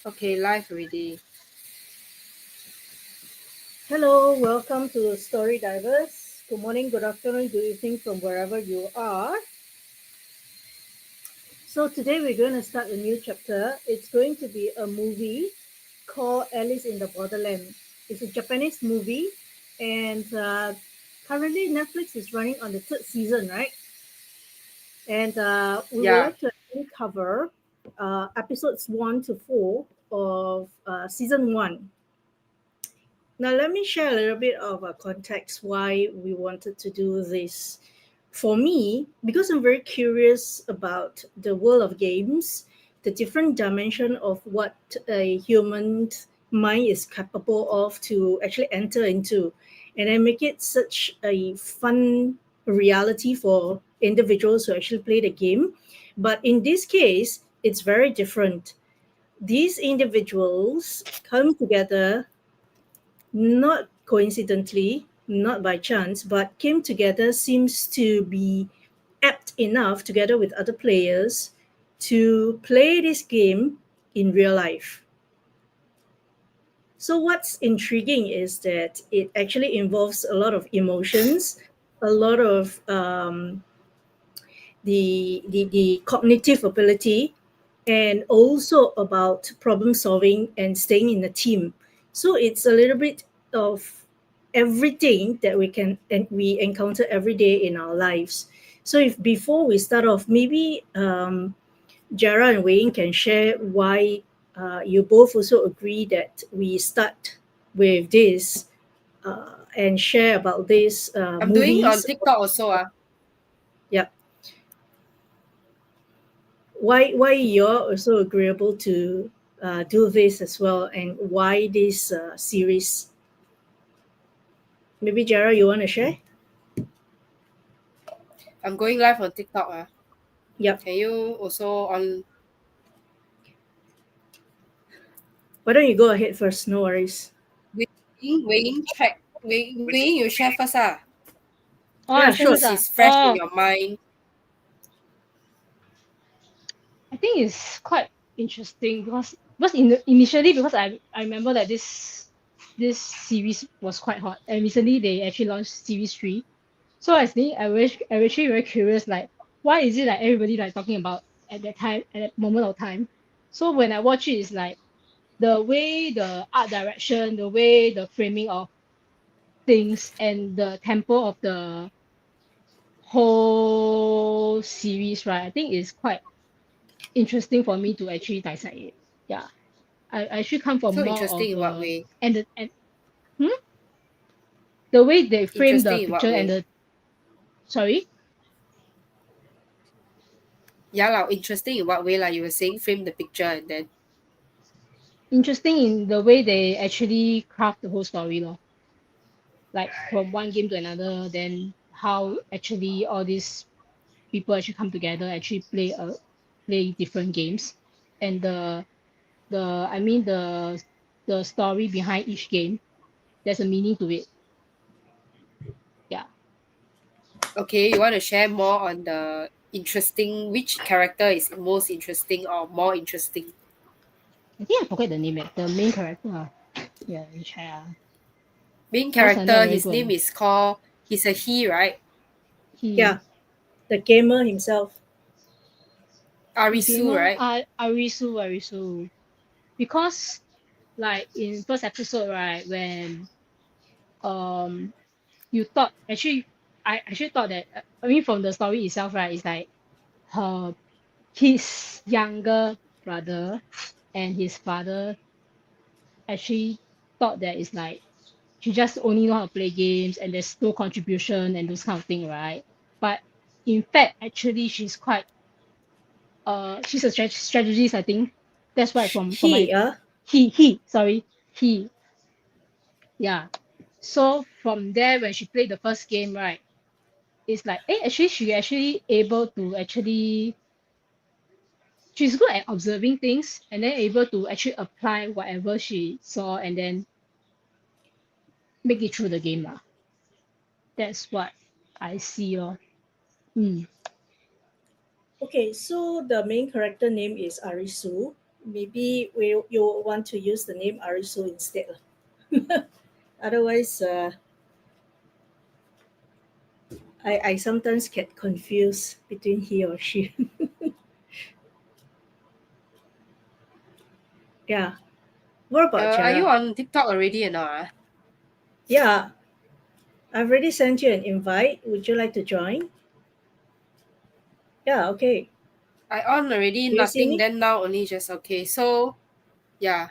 Okay, live already. Hello, welcome to Story Divers. Good morning, good afternoon, good evening from wherever you are. So today we're going to start a new chapter. It's going to be a movie called Alice in the Borderland. It's a Japanese movie, and currently Netflix is running on the third season, right? And we would Yeah. like to actually cover episodes 1 to 4 of season 1. Now, let me share a little bit of a context why we wanted to do this. For me, because I'm very curious about the world of games, the different dimension of what a human mind is capable of to actually enter into, and then make it such a fun reality for individuals who actually play the game. But in this case, it's very different. These individuals come together not coincidentally, not by chance, but came together seems to be apt enough together with other players to play this game in real life. So, what's intriguing is that it actually involves a lot of emotions, a lot of the cognitive ability, and also about problem solving and staying in a team. So it's a little bit of everything that we encounter every day in our lives. So if before we start off, maybe Jara and Wayne can share why you both also agree that we start with this and share about these I'm doing on movies. TikTok also. Yeah, why you're also agreeable to do this as well, and why this series. Maybe Jara, you want to share? I'm going live on TikTok. Yep. Can you also on Why don't you go ahead first? No worries. Wayne, you share first Oh, Yeah, I share sure. first. since Ah. it's fresh in Oh, your mind. I think it's quite interesting because initially because I remember that this series was quite hot and recently they actually launched series 3. So I actually very curious like why is it like everybody like talking about at that time at that moment of time. So when I watch it, it's like the way the art direction, the way the framing of things and the tempo of the whole series, right? I think is quite interesting for me to actually dissect it. Yeah, I actually come from So more interesting of in what a way? and the way they frame the Interesting in picture what and way? the sorry, Yeah, like interesting in what way? Like you were saying, frame the picture and then interesting in the way they actually craft the whole story, lor. Like from one game to another, then how actually all these people actually come together, actually play different games, and the I mean the story behind each game. There's a meaning to it. Yeah. okay, you want to share more on the interesting which character is most interesting or more interesting? I think I forget the name yet. The main character. Yeah, let me check. Main Because I'm not character, very his name good. is called he's a he, right? He Yeah, the gamer himself. the Arisu, gamer right? Arisu. Because like in first episode, right, when um you thought actually I actually thought that I mean from the story itself, right, it's like her his younger brother and his father actually thought that it's like she just only know how to play games and there's no contribution and those kind of thing, right? But in fact, actually, she's a strategist, I think. That's why from my he sorry he yeah. So from there, when she played the first game, right, it's like actually she actually able to actually she's good at observing things and then able to actually apply whatever she saw and then make it through the game lah. That's what I see. Mm. Okay, so the main character name is Arisu. maybe you want to use the name Arisu instead. Otherwise, I sometimes get confused between he or she. Yeah. What about Are you Jara? on TikTok already or not? Yeah, I've already sent you an invite. Would you like to join? Yeah, okay. I on already, Do you see nothing. me? Then now only just okay. So yeah.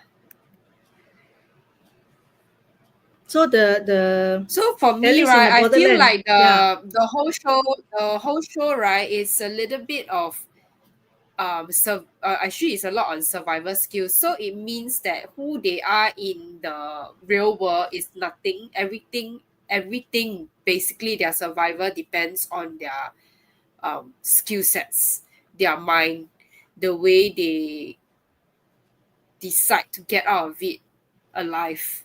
So the So for at me, least in right, the I feel Borderland, like yeah. the whole show, right, is a little bit of actually it's a lot on survival skills. So it means that who they are in the real world is nothing. Everything basically their survival depends on their skill sets, their mind, the way they decide to get out of it alive.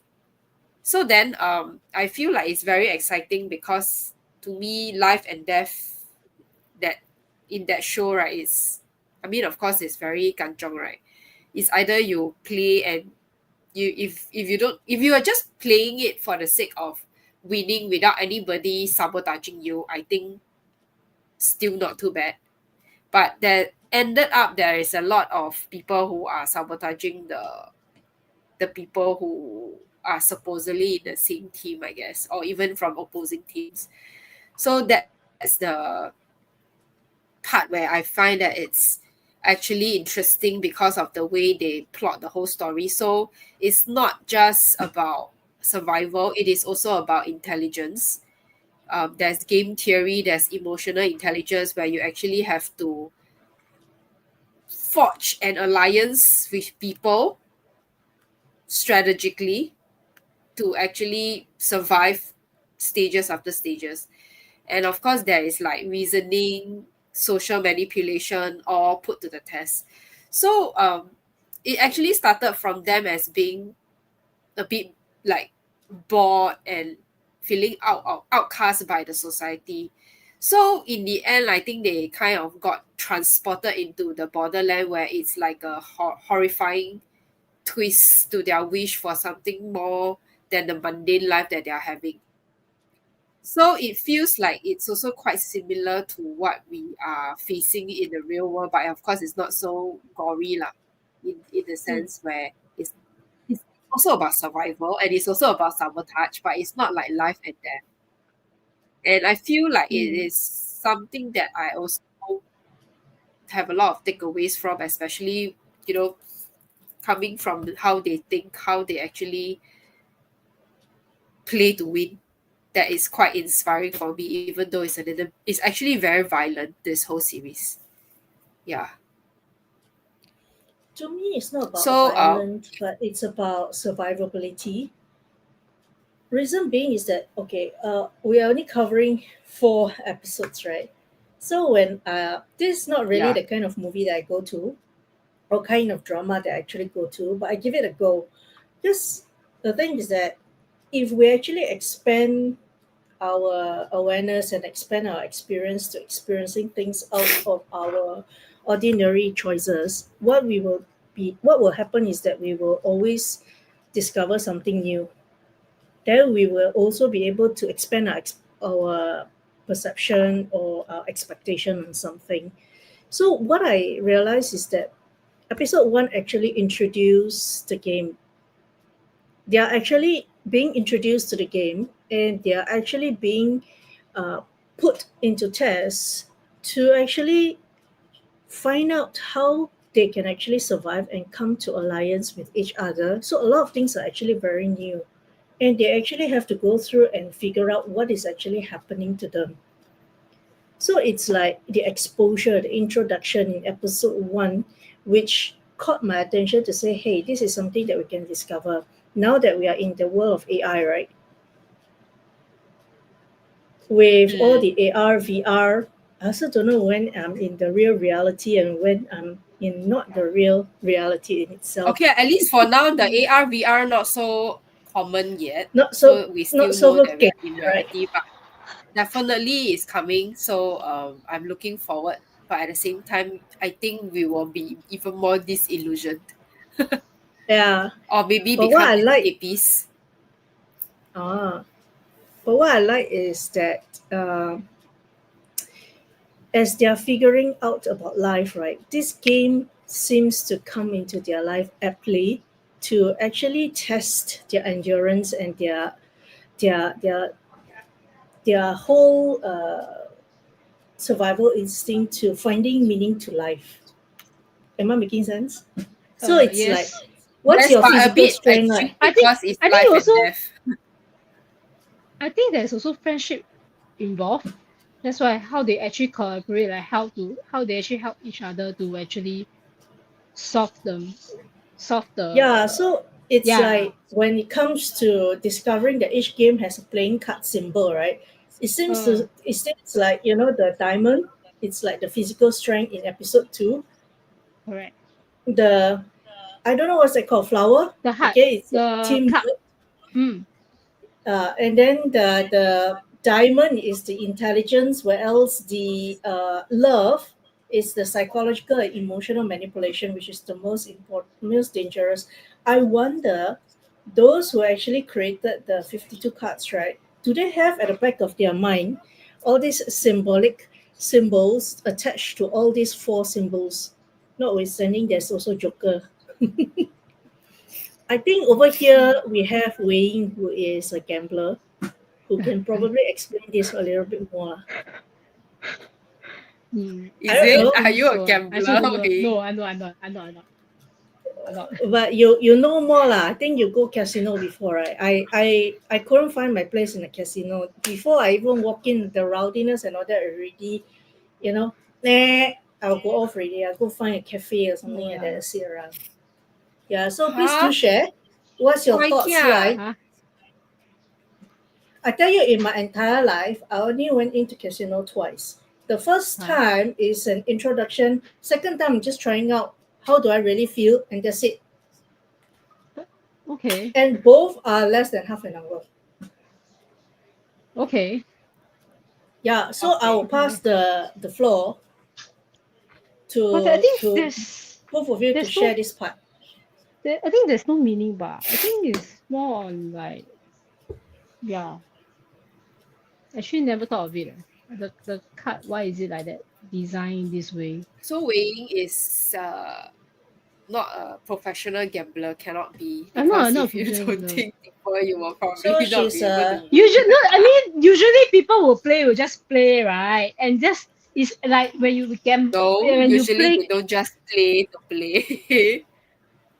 So then I feel like it's very exciting because to me life and death that in that show, right, is, I mean, of course it's very kanchong, right? It's either you play and if you don't, if you are just playing it for the sake of winning without anybody sabotaging you, I think still not too bad. But that ended up there is a lot of people who are sabotaging the people who are supposedly in the same team, I guess, or even from opposing teams. So that's the part where I find that it's actually interesting because of the way they plot the whole story. So it's not just about survival, it is also about intelligence. There's game theory, there's emotional intelligence where you actually have to forge an alliance with people strategically to actually survive stages after stages. And of course, there is like reasoning, social manipulation, all put to the test. So it actually started from them as being a bit like bored and feeling outcast by the society. So in the end, I think they kind of got transported into the borderland where it's like a horrifying twist to their wish for something more than the mundane life that they are having. So it feels like it's also quite similar to what we are facing in the real world, but of course it's not so gory lah, in the Mm, sense where it's also about survival and it's also about sabotage, but it's not like life and death. And I feel like it mm, is something that I also have a lot of takeaways from, especially, you know, coming from how they think, how they actually play to win. That is quite inspiring for me, even though it's actually very violent, this whole series. Yeah. to me, it's not about So violent, but it's about survivability. Reason being is that okay, we are only covering 4 episodes, right? So when this is not really yeah. the kind of movie that I go to, or kind of drama that I actually go to, but I give it a go. Because the thing is that if we actually expand our awareness and expand our experience to experiencing things out of our ordinary choices, what will happen is that we will always discover something new. Then we will also be able to expand our perception or our expectation on something. So what I realized is that episode 1 actually introduced the game. They are actually being introduced to the game, and they are actually being uh, put into tests to actually find out how they can actually survive and come to alliance with each other. So a lot of things are actually very new, and they actually have to go through and figure out what is actually happening to them. So it's like the exposure, the introduction in episode 1, which caught my attention to say, hey, this is something that we can discover now that we are in the world of AI, right? With all Mm. the AR, VR, I also don't know when I'm in the real reality and when I'm in not the real reality in itself. Okay, at least for now, the AR VR not so common yet. Not so So we not still so know that we okay, are in right? reality, but definitely is coming. So I'm looking forward. but at the same time, I think we will be even more disillusioned. Yeah. Or maybe But what become I like, escapists. but what I like is that as they're figuring out about life, right? This game seems to come into their life aptly to actually test their endurance and their their their whole survival instinct to finding meaning to life. Am I making sense? So it's like, Yes. what's Yes, your but a physical bit strength extreme like? because it's I think life and also death. I think there's also friendship involved. That's why how they actually collaborate, like how they actually help each other to actually solve them solve Yeah, the so it's yeah. like when it comes to discovering that each game has a playing card symbol, right? Uh, It seems like, the diamond, it's like the physical strength in episode 2. correct. The I don't know what's it called, flower. The heart, Okay, it's the cup. teamwork. Mm, And then the diamond is the intelligence, whereas the love is the psychological and emotional manipulation, which is the most important, most dangerous. I wonder, those who actually created the 52 cards, right? Do they have at the back of their mind all these symbolic symbols attached to all these four symbols? Notwithstanding, there's also Joker. I think over here we have Wei Ying, who is a gambler, who can probably explain this a little bit more. I Is don't it? I know, Are think you a so. I also gambler? don't know. Okay. No, I'm not. I'm not. I'm not. I'm not. I'm not. but you know more lah. I think you go casino before, right? I couldn't find my place in the casino before I even walk in. The rowdiness and all that already, nah. I'll go off already. I'll go find a cafe or No something like that lah. and sit around. Yeah. So please do Huh? share. What's your Why thoughts kia? like? Huh? I tell you, in my entire life, I only went into casino twice. The first Huh? time is an introduction. Second time, I'm just trying out how do I really feel, and that's it. Okay. And both are less than half an hour. Okay. Yeah, so I will Okay. pass the floor But I think to both of you to there's no share this part. I think there's no meaning, but I think it's more on like yeah. Actually, never thought of it. The card, why is it like that? Designed this way. So Wei is not a professional gambler, cannot be, I'm because not a if you professional don't gambler. think deeper, you will probably So not she's be able to a win. Usually, no, I mean, usually people will just play, right? And just it's like when you No, when you usually play they don't just play to play.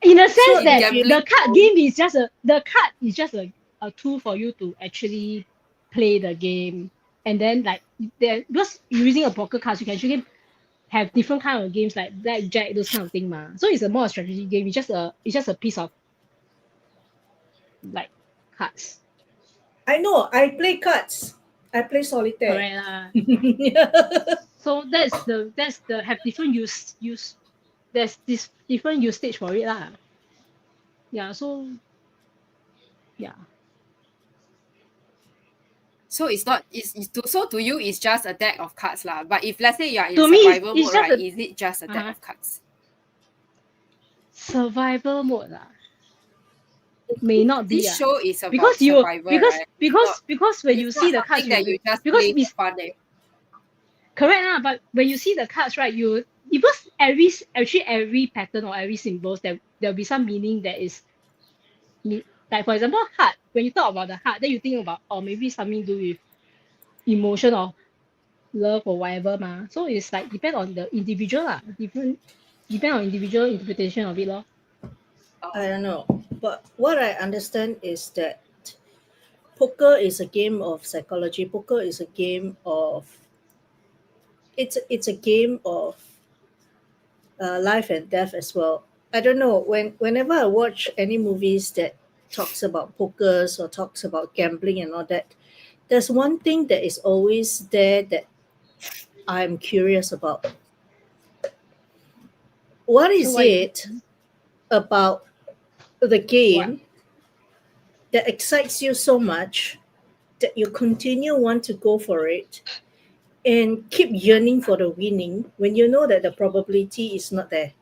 in a so sense In that if you gambling the card world, game is just the card is just a tool for you to actually play the game. And then like there because you're using a poker cards, you can actually have different kind of games like blackjack, those kind of thing, ma. So it's a more strategy game. It's just a piece of like cards. I know I play cards, I play solitaire. Correct lah. Yeah. So that's the have different use there's this different usage for it lah. Yeah, so yeah. so it's not. So to you, it's just a deck of cards lah. But if let's say you are in To me, survival it's mode, just right? a Is it just a deck uh-huh, of cards? survival mode lah. May not be This ah. show is about Because you survival, right? because when you It's see not the cards something that you you just because play it's for fun. Eh. correct lah, but when you see the cards, right, you because every pattern or every symbols there'll be some meaning that is like for example heart. When you talk about the heart, then you think about maybe something to do with emotion or love or whatever ma. So it's like depend on the individual lah. Depend on individual interpretation of it lor. I don't know, but what I understand is that poker is a game of psychology. Poker is a game of it's a game of life and death as well. I don't know, whenever I watch any movies that talks about pokers or talks about gambling and all that, there's one thing that is always there that I'm curious about. What So is what is it? it about the What? game that excites you so much that you continue want to go for it, and keep yearning for the winning when you know that the probability is not there,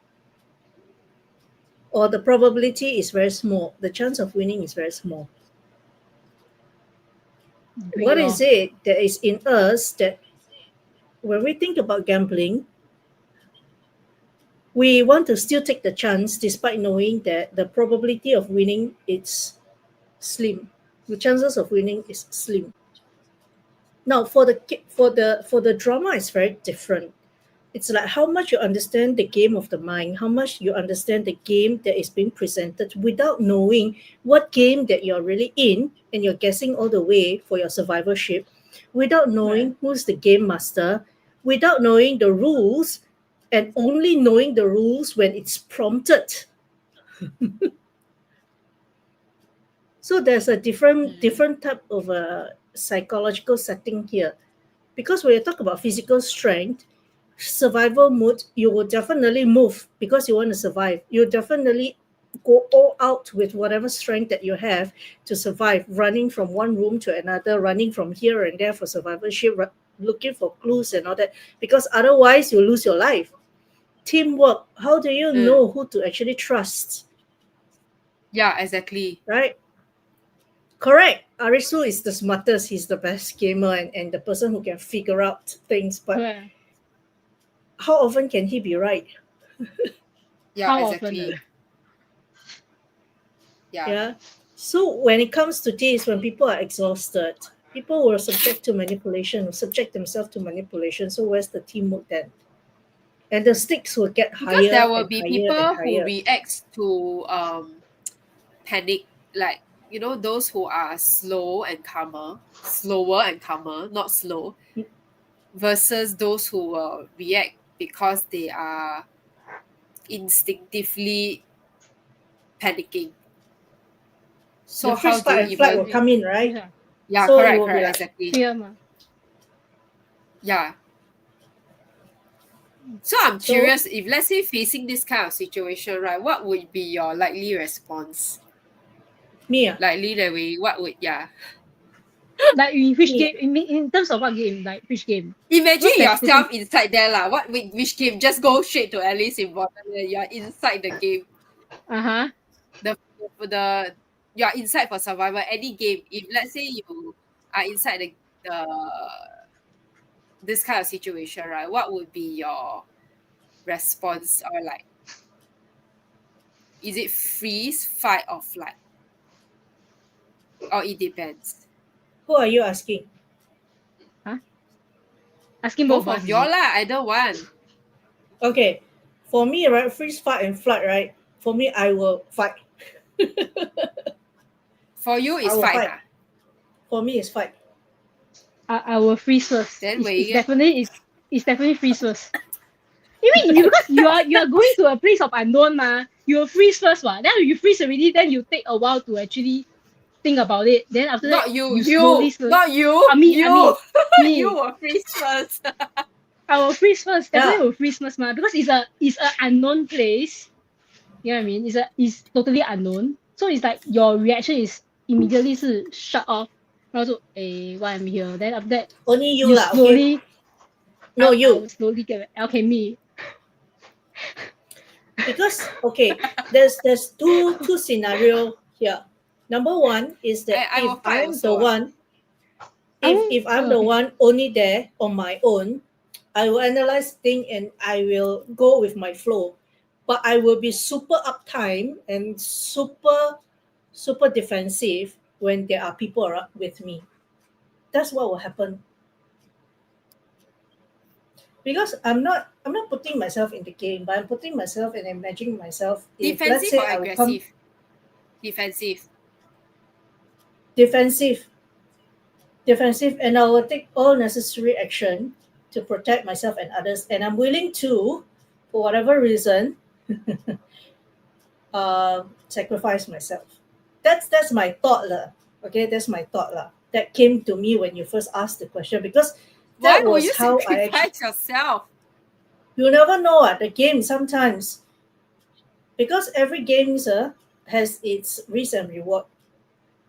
or the probability is very small, the chance of winning is very small? Great What law. is it that is in us that when we think about gambling, we want to still take the chance despite knowing that the probability of winning is slim. The chances of winning is slim. Now for the drama it's very different. It's like how much you understand the game of the mind, how much you understand the game that is being presented without knowing what game that you're really in, and you're guessing all the way for your survivorship, without knowing Right. who's the game master, without knowing the rules, and only knowing the rules when it's prompted. So there's a different type of a psychological setting here. Because when you talk about physical strength, survival mode, you will definitely move because you want to survive. You definitely go all out with whatever strength that you have to survive, running from one room to another, running from here and there for survivorship, looking for clues and all that, because otherwise you lose your life. Teamwork, how do you know who to actually trust, Yeah, exactly. right? Correct. Arisu is the smartest, he's the best gamer, and the person who can figure out things, but Correct. how often can he be right? Yeah, How often? exactly. Yeah. Yeah. So when it comes to this, when people are exhausted, people will subject to manipulation, will subject themselves to manipulation. So where's the teamwork then? And the stakes will get Because there higher will and be higher and people who higher. react to panic, like those who are slower and calmer, not slow, versus those who will react because they are instinctively panicking. The So how freeze do fight you and flight will even? come in, right? Yeah. Yeah, So it correct, will be correct, like, exactly. Fear ma. Yeah. So I'm so curious, if let's say facing this kind of situation, right, what would be your likely response? me, ah, Likely the way, what would, yeah. Like in which me. game? In terms of what game? Like which game? Imagine Because there's yourself different. inside there lah. Which game? Just go straight to Alice in Borderland. You're inside the game. Uh-huh. The you're inside for survival. Any game. If let's say you are inside the this kind of situation, right? What would be your response, or like, is it freeze, fight, or flight? Or it depends. Who are you asking? Huh? Asking both Both of us, of is y'all it? lah. Either one. Okay. For me, right, freeze fight and flight, right? For me, I will fight. For you, I is will fight, fight. huh? For me, it's fight. I will freeze first. Then It's, will it's you get definitely it's, it's definitely freeze first. You mean because you are going to a place of unknown ma, you will freeze first what? Then you freeze already, then you take a while to actually think about it. Then after that not you, you slowly not you, I you, mean you me. will freeze first. I will freeze first. Yeah. Definitely will freeze first ma, because it's a unknown place. You know what I mean? It's totally unknown. So it's like your reaction is immediately 是 shut off. 然后就 why I'm here. Then after that Only you you lah, okay? slowly No, I will you. slowly get okay me. Because okay, there's two scenario here. Number one is that I will if fight I'm the also. one, if I'm the Okay. one only there on my own, I will analyze thing and I will go with my flow. But I will be super uptime and super defensive when there are people around with me. That's what will happen. Because I'm not putting myself in the game, but I'm putting myself and imagining myself, if let's Defensive say or I will come aggressive? Defensive. defensive, and I will take all necessary action to protect myself and others, and I'm willing to, for whatever reason, sacrifice myself. That's my thought lah. Okay, that's my thought lah. That came to me when you first asked the question, because Why that would was you how I actually. sacrifice yourself? You never know at the game sometimes, because every game has its risk and reward.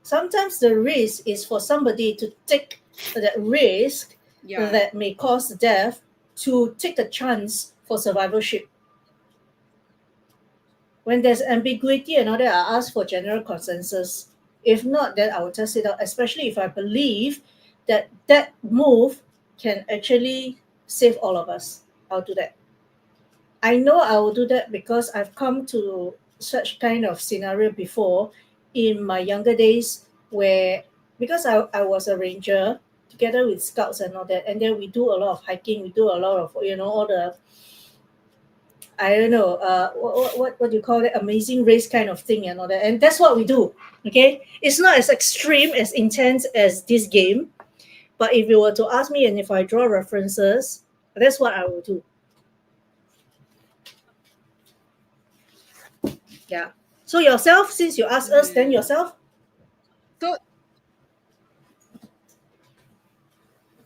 Sometimes the risk is for somebody to take that risk Yeah. that may cause death to take a chance for survivorship. When there's ambiguity and all that, I ask for general consensus. If not, then I will test it out, especially if I believe that that move can actually save all of us. I'll do that. I know I will do that because I've come to such kind of scenario before in my younger days where because I was a ranger together with scouts and all that, and then we do a lot of hiking, we do a lot of all the I don't know, what do you call it? Amazing race kind of thing and all that. And that's what we do. Okay. It's not as extreme, as intense as this game. But if you were to ask me and if I draw references, that's what I will do. Yeah. So yourself, since you asked us, then yourself? So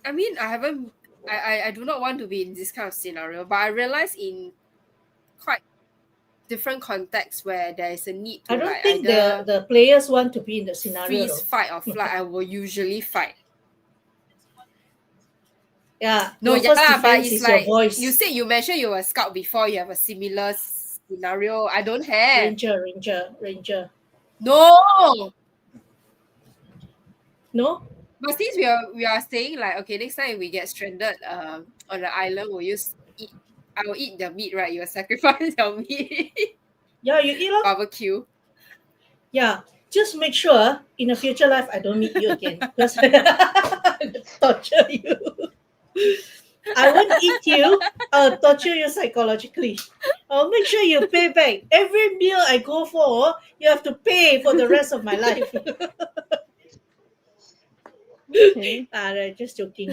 I mean, I haven't. I do not want to be in this kind of scenario, but I realize in quite different contexts where there is a need to I don't like think either the players want to be in the scenario freeze, though. fight, or flight. I will usually fight. Yeah. No, Your first yeah, but defense it's is your like you voice. said you mentioned you were a scout before. You have a similar scenario. I don't have. Ranger. No, No? but since we are saying like okay, next time if we get stranded on the island, will you eat? I will eat the meat, right? You will sacrifice your meat, Yeah, you eat lor. barbecue. Yeah, just make sure in a future life I don't meet you again because torture you. I won't eat you. I'll torture you psychologically. I'll make sure you pay back every meal I go for. You have to pay for the rest of my life. Okay. Right, just joking.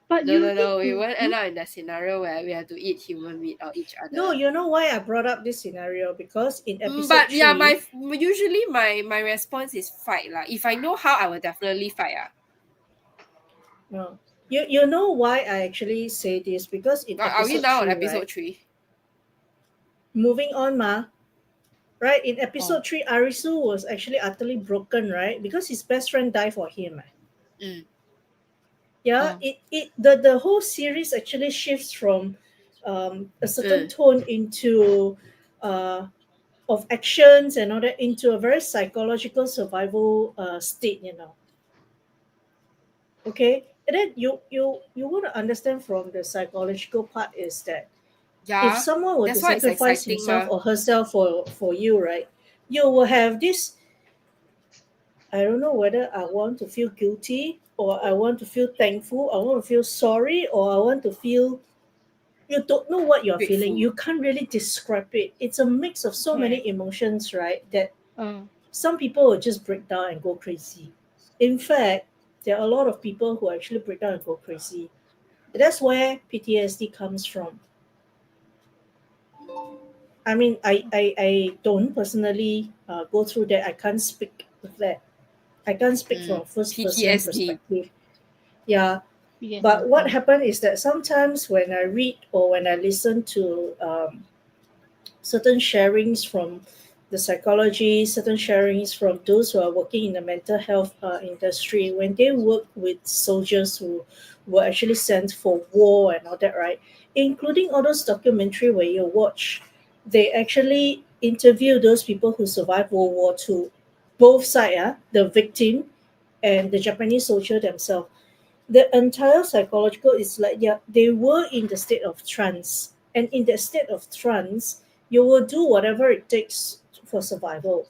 But No, you no, no. need We to. won't end up in that scenario where we have to eat human meat or each No, other. you know why I brought up this scenario? Because in episode But yeah, three, usually my response is fight lah. If I know how, I will definitely fight. no, you know why I actually say this? Because in Are we episode now on three, right? episode 3? Moving on, ma. Right in Oh. episode 3, Arisu was actually utterly broken, right? Because his best friend died for him. Mm. Yeah, Oh. the whole series actually shifts from a certain tone into uh, of actions and all that into a very psychological survival state. Okay, and then you want to understand from the psychological part is that if Yeah. someone were to That's why it's sacrifice exciting, himself ma. or herself for you, right, you will have this. I don't know whether I want to feel guilty or I want to feel thankful, I want to feel sorry, or I want to feel you don't know what you're feeling. Grateful. You can't really describe it. It's a mix of so Correct. many emotions, right? That Uh, some people will just break down and go crazy. In fact, there are a lot of people who actually break down and go crazy. That's where PTSD comes from. I mean, I don't personally go through that. I can't speak of that. I can't speak from a first person PTSD. perspective. Yeah, yes. but what happened is that sometimes when I read or when I listen to certain sharings from the psychology, certain sharings from those who are working in the mental health industry, when they work with soldiers who were actually sent for war and all that, right? Including all those documentary where you watch, they actually interview those people who survived World War II, both sides, the victim and the Japanese soldier themselves. The entire psychological is like they were in the state of trance, and in that state of trance you will do whatever it takes for survival,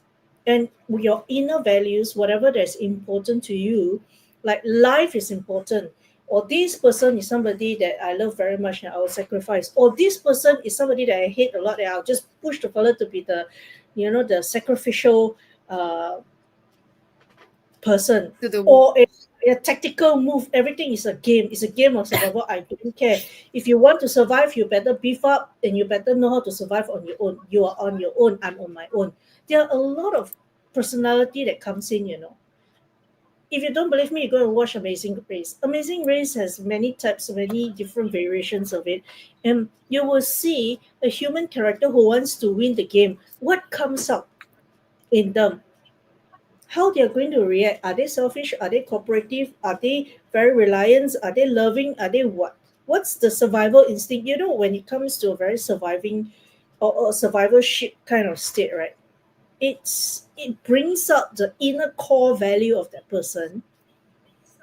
and your inner values, whatever that's important to you, like life is important, or this person is somebody that I love very much and I will sacrifice, or this person is somebody that I hate a lot and I'll just push the fella to be the sacrificial uh person, To the or a tactical move. Everything is a game. It's a game of survival. I don't care. If you want to survive, you better beef up and you better know how to survive on your own. You are on your own. I'm on my own. There are a lot of personality that comes in. If you don't believe me, you go and watch Amazing Race. Amazing Race has many types, many different variations of it. And you will see a human character who wants to win the game. What comes up in them? how they are going to react. Are they selfish? Are they cooperative? Are they very reliant? Are they loving? Are they what? What's the survival instinct? You know, when it comes to a very surviving or survivorship kind of state, right? It brings out the inner core value of that person.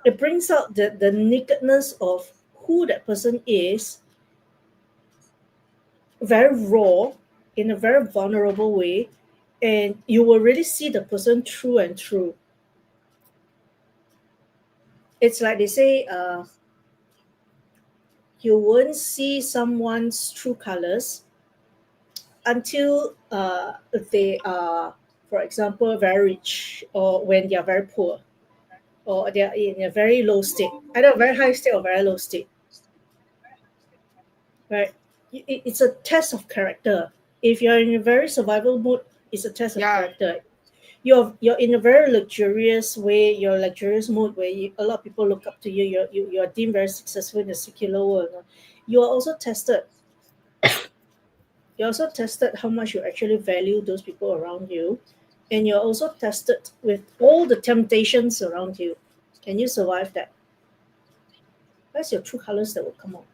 It brings out the nakedness of who that person is, very raw, in a very vulnerable way, and you will really see the person through and through. It's like they say, you won't see someone's true colors until they are, for example, very rich, or when they are very poor, or they are in a very low state, either a very high state or very low state, right? It's a test of character. If you're in a very survival mode, it's a test of Yeah. character. You're in a very luxurious way, your luxurious mode where a lot of people look up to you. You're deemed very successful in the secular world. You are also tested. You're also tested how much you actually value those people around you, and you're also tested with all the temptations around you. Can you survive that? That's your true colors that will come out.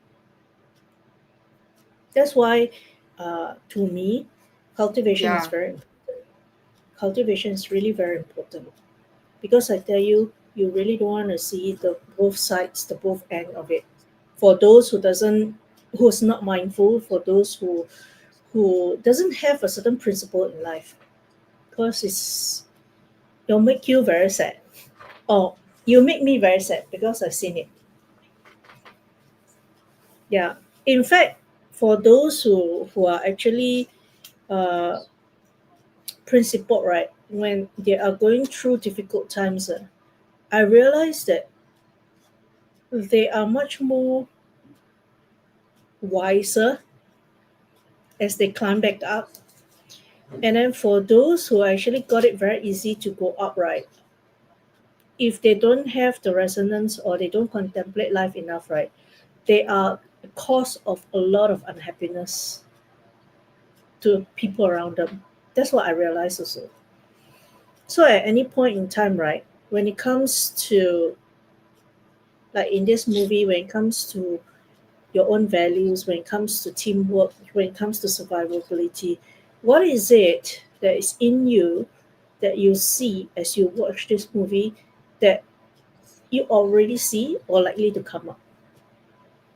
That's why, to me, cultivation is Yeah. very cultivation is really very important, because I tell you, you really don't want to see the both sides, the both end of it. For those who's not mindful, for those who doesn't have a certain principle in life, because it'll make you very sad. Oh, you make me very sad because I've seen it. Yeah. In fact, for those who are actually uh, principled, right, when they are going through difficult times, I realize that they are much more wiser as they climb back up. And then for those who actually got it very easy to go up, right, if they don't have the resonance or they don't contemplate life enough, right, they are a cause of a lot of unhappiness to people around them. That's what I realized also. So at any point in time, right, when it comes to, like in this movie, when it comes to your own values, when it comes to teamwork, when it comes to survivability, what is it that is in you that you see as you watch this movie that you already see or likely to come up?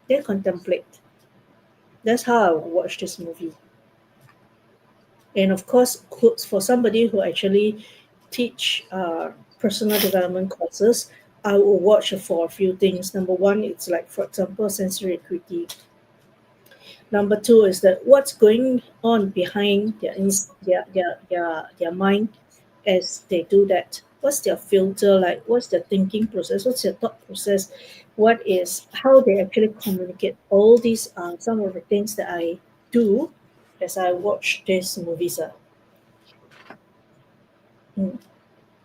Then contemplate. That's how I watch this movie. And of course, for somebody who actually teach personal development courses, I will watch for a few things. Number one, it's like, for example, sensory acuity. Number two is that what's going on behind their mind as they do that. What's their filter like? What's their thinking process? What's their thought process? What is how they actually communicate? All these are some of the things that I do as I watch these movies. Mm.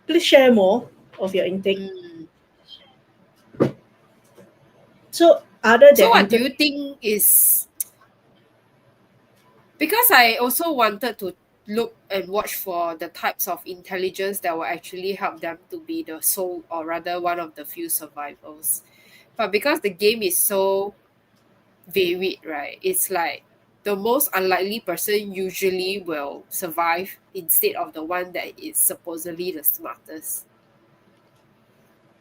Please share more of your intake. Mm. So other So than what do you intake, think is, because I also wanted to look and watch for the types of intelligence that will actually help them to be the sole, or rather one of the few survivors. But because the game is so varied, right? It's like the most unlikely person usually will survive instead of the one that is supposedly the smartest.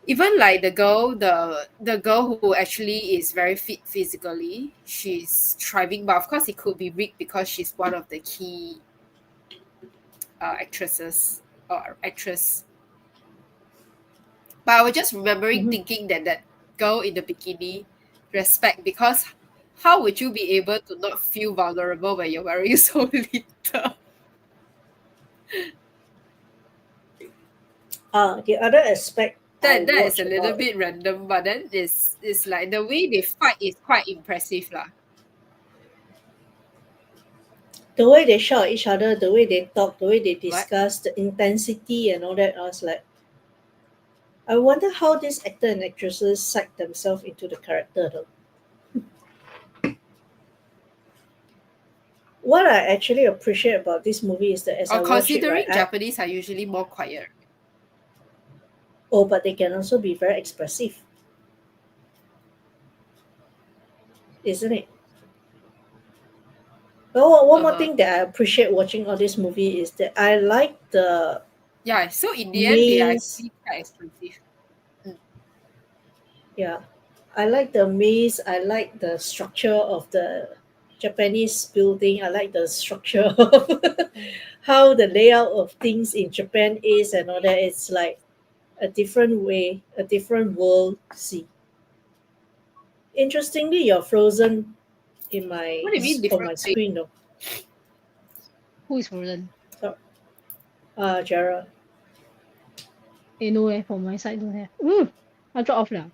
Even like the girl who actually is very fit physically, she's thriving, but of course it could be rigged because she's one of the key actresses or actress. But I was just remembering mhm. thinking that that girl in the bikini, respect, because how would you be able to not feel vulnerable when you're wearing so little? The other aspect I That is watch a little about, bit random, but then it's like the way they fight is quite impressive lah. the way they shout at each other, the way they talk, the way they What? discuss, the intensity and all that. I was like, I wonder how these actor and actresses psych themselves into the character though. What I actually appreciate about this movie is that as Or I watch it, right, considering Japanese are usually more quiet. Oh, but they can also be very expressive, isn't it? Well, one more Uh-huh. thing that I appreciate watching all this movie is that I like the Yeah, so in the end, they are maze. actually quite expensive. Mm. Yeah, I like the maze. I like the structure of the Japanese building. I like the structure of Mm. how the layout of things in Japan is and all that. It's like a different way, a different world to see. Interestingly, you're frozen in What do you mean on different my way? screen though. Who is frozen? So, Jara. No, from my side don't have. I drop off now.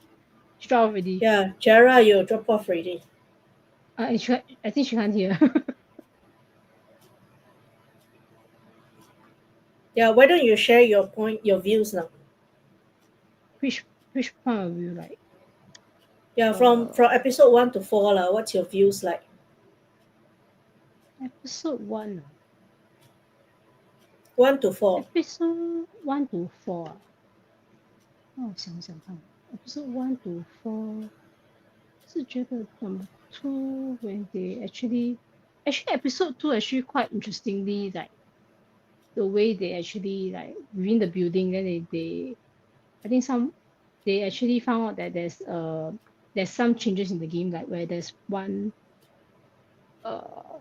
She drop off already. Yeah, Jara, you drop off already. I think she can't hear. Yeah, why don't you share your views now? which which point of view, like Yeah, uh from episode 1 to 4 lah. What's your views like? episode 1 ah? 1 to 4. Episode 1 to 4啊，让我想想看，episode 1 to 4是觉得 number 2 when they actually episode 2 actually quite interestingly, like the way they actually like within the building, then they I think they actually found out that there's some changes in the game, like where there's one uh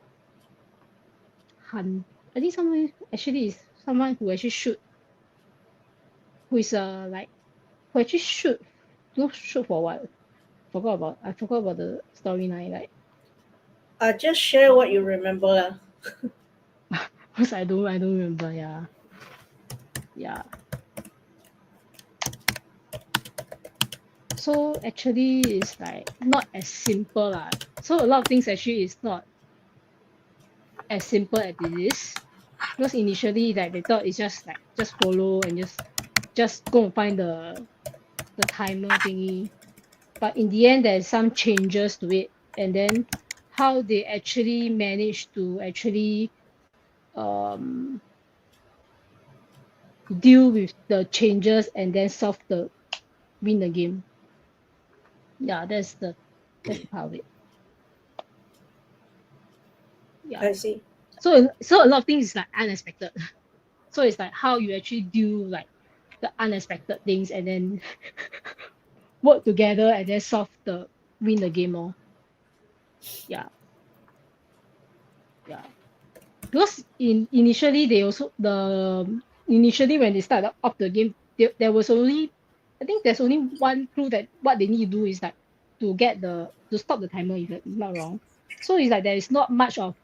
hunt. I think someone actually is someone who actually shoot, who is like who actually shoot for what? I forgot about the storyline, like Just share what you remember lah. because I don't remember. Yeah, yeah. So actually it's like not as simple lah. So a lot of things actually is not as simple as it is, because initially like they thought it's just like just follow and just go and find the timer thingy, but in the end there's some changes to it, and then how they actually manage to actually um deal with the changes and then win the game. Yeah, that's the part of it. Yeah. I see. So a lot of things is like unexpected. So it's like how you actually do like the unexpected things and then work together and then win the game more. Yeah, yeah. Because initially they also initially when they started up the game, there was only, I think there's only one clue that what they need to do is like to stop the timer, if I'm not wrong. So it's like there is not much of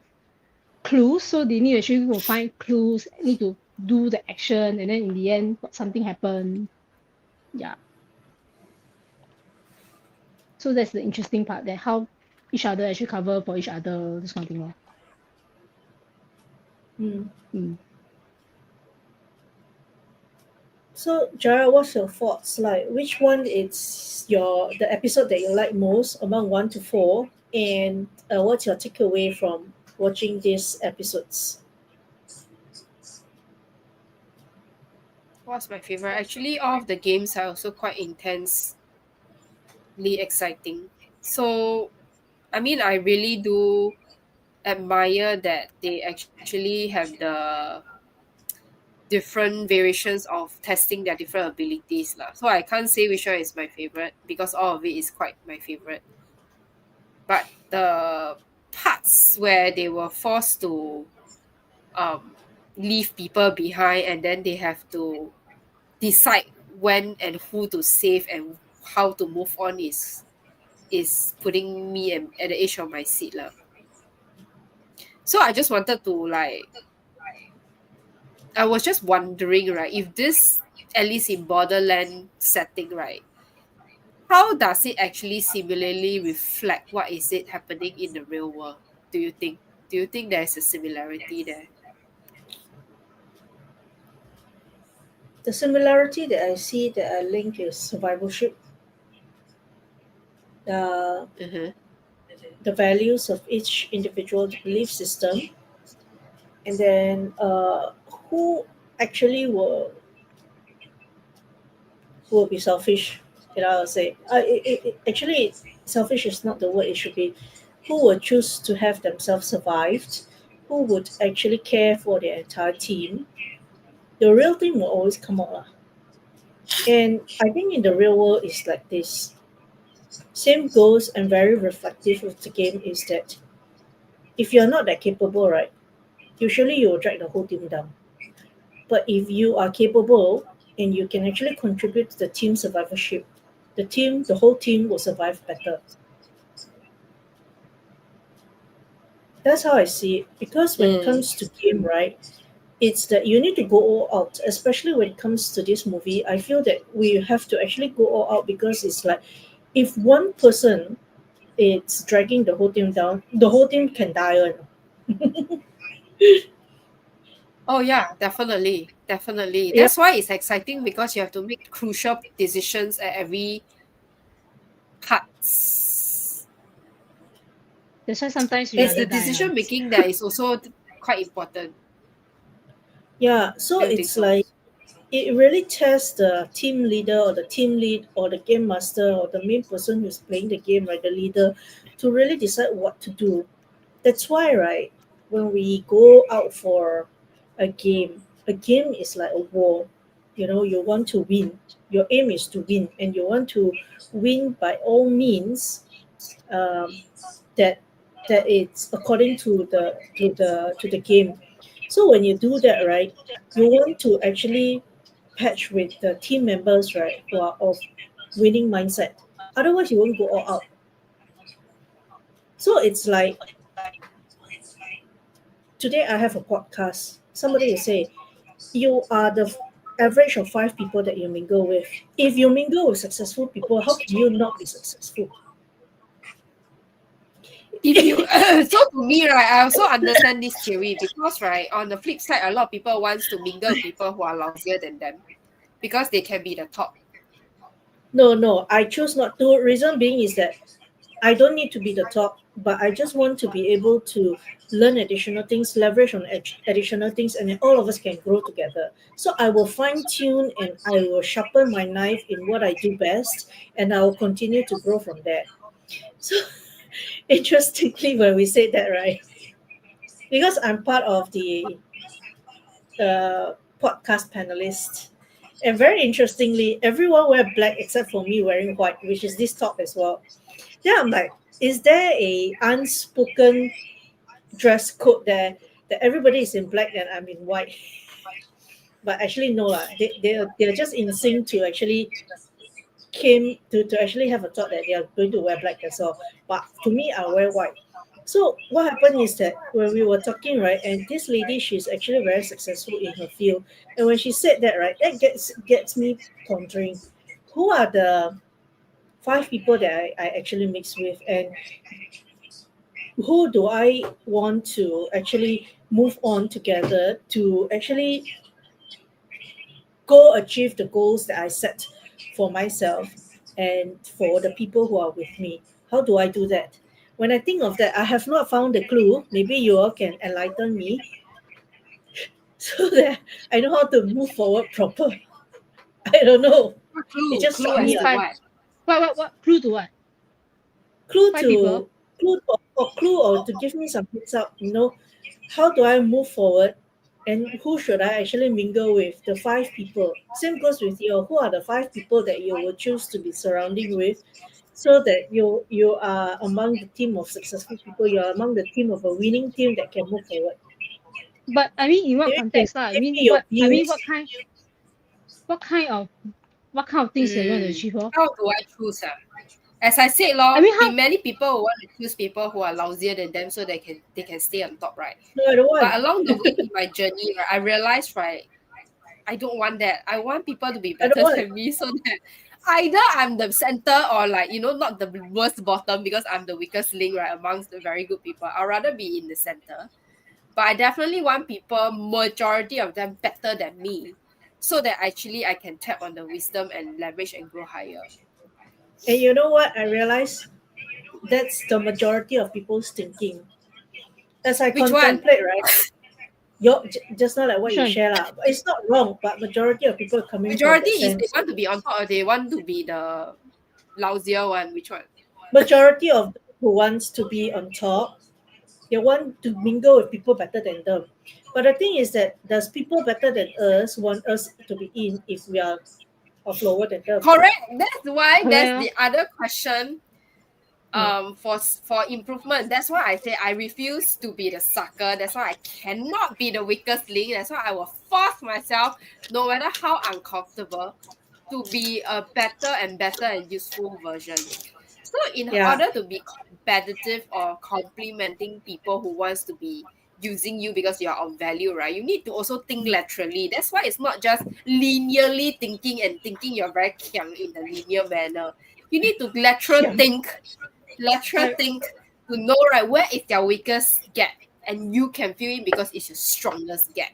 clues, so they need to actually go find clues, need to do the action, and then in the end something happened. Yeah. So that's the interesting part, that how each other actually cover for each other, this kind of thing. Lor. Mm. Mm. So, Jara, what's your thoughts? Like, which one is the episode that you like most among 1 to 4, and what's your takeaway from watching these episodes? What's my favorite? Actually, all of the games are also quite intensely exciting. So, I mean, I really do admire that they actually have the different variations of testing their different abilities lah. So I can't say which one is my favorite because all of it is quite my favorite. But the parts where they were forced to um, leave people behind and then they have to decide when and who to save and how to move on is putting me at the edge of my seat lah. So I just wanted to like I was just wondering, right, if this, at least in Borderland setting, right, how does it actually similarly reflect what is it happening in the real world? Do you think? Do you think there's a similarity there? The similarity that I see that I link is survivalship, uh, Uh-huh. the values of each individual belief system, and then who actually were who will be selfish. I'll say, actually, selfish is not the word. It should be who would choose to have themselves survived, who would actually care for their entire team. The real thing will always come out. Lah. And I think in the real world, it's like this. Same goes and very reflective of the game is that if you're not that capable, right, usually you will drag the whole team down. But if you are capable and you can actually contribute to the team survivorship, the whole team will survive better. That's how I see it. Because when it Mm. comes to game, right, it's that you need to go all out. Especially when it comes to this movie, I feel that we have to actually go all out because it's like if one person is dragging the whole team down, the whole team can die. Oh yeah, definitely, definitely. Yeah, That's why it's exciting because you have to make crucial decisions at every parts. That's why sometimes we and It's the rather die lah. decision making that is also quite important. yeah. So Do you think it's so? like it really tests the team leader or the team lead or the game master or the main person who's playing the game, right, the leader, to really decide what to do. That's why, right, when we go out for a game is like a war. You want to win. Your aim is to win, and you want to win by all means. Um, that it's according to the game. So when you do that, right, you want to actually patch with the team members, right, who are of winning mindset. Otherwise, you won't go all out. So it's like today I have a podcast. Somebody will say, you are the average of 5 people that you mingle with. If you mingle with successful people, how can you not be successful? If you so to me, right, I also understand this theory because right, on the flip side, a lot of people wants to mingle with people who are lousier than them because they can be the top. No, no, I choose not to. Reason being is that I don't need to be the top, but I just want to be able to learn additional things, leverage on additional things, and then all of us can grow together. So I will fine tune and I will sharpen my knife in what I do best, and I will continue to grow from there. So interestingly, when we say that, right, because I'm part of the podcast panelists, and very interestingly, everyone wear black except for me wearing white, which is this top as well. Yeah, I'm like, is there a unspoken dress code there that everybody is in black and I'm in white? But actually, no lah. They're just in sync to actually came to actually have a thought that they are going to wear black as well. But to me, I wear white. So what happened is that when we were talking, right, and this lady, she's actually very successful in her field, and when she said that, right, that gets me pondering, who are the 5 people that I actually mix with, and who do I want to actually move on together to actually go achieve the goals that I set for myself and for the people who are with me. How do I do that? When I think of that, I have not found the clue. Maybe you all can enlighten me so that I know how to move forward proper. I don't know. It Clue, just clue struck as me Only a to five. what? What clue to what? clue 5 people. to clue or to give me some heads up. How do I move forward, and who should I actually mingle with? The 5 people. Same goes with you. Who are the 5 people that you will choose to be surrounding with, so that you are among the team of successful people. You are among the team of a winning team that can move forward. But I mean, in what Maybe you can context lah? I give mean, me your what views. what kind of what kind of things that you want to Mm. achieve for? How do I choose? As I said, I lor, mean, how? many people will want to choose people who are lousier than them so they can stay on top, right? No, I don't But want. along the way in my journey, right, I realized, right, I don't want that. I want people to be I don't better want. than me so that either I'm the center or like, not the worst bottom because I'm the weakest link, right, amongst the very good people. I'd rather be in the center. But I definitely want people, majority of them, better than me so that actually I can tap on the wisdom and leverage and grow higher. And you know what? I realize that's the majority of people's thinking. As I Which one? contemplate, right? just not like what Which you one? share lah. It's not wrong, but majority of people are coming from Majority that is they sense. want to be on top or they want to be the lousier one. Which one? Majority of those who wants to be on top, they want to mingle with people better than them. But the thing is that does people better than us want us to be in if we are of lower than them? Correct. That's why Correct. that's the other question. Hmm. For improvement. That's why I say I refuse to be the sucker. That's why I cannot be the weakest link. That's why I will force myself, no matter how uncomfortable, to be a better and better and useful version. So in Yeah, order to be competitive or complimenting people who wants to be using you because you are of value, right? You need to also think laterally. That's why it's not just linearly thinking and thinking you're very kiang in the linear manner. You need to yeah. lateral I think to know right where is their weakest gap and you can fill in because it's your strongest gap.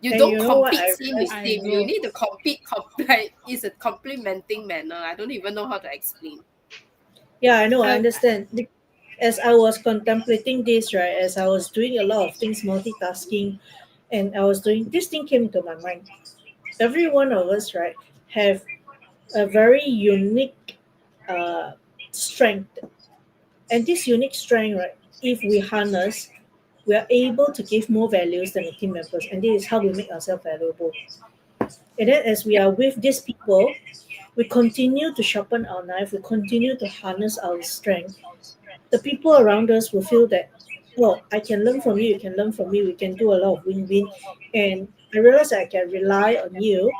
You And don't you know what compete I same with realized? I same. You bro. need to compete like it's a complementing manner. I don't even know how to explain. Yeah, I know, I I understand. As I was contemplating this, right, as I was doing a lot of things, multitasking, and I was doing this thing came to my mind. Every one of us, right, have a very unique uh, strength, and this unique strength, right, if we harness, we are able to give more values than the team members, and this is how we make ourselves valuable. And then, as we Yep. are with these people, we continue to sharpen our knife. We continue to harness our strength. The people around us will feel that, oh, I can learn from you, you can learn from me, we can do a lot of win-win. And I realize that I can rely on you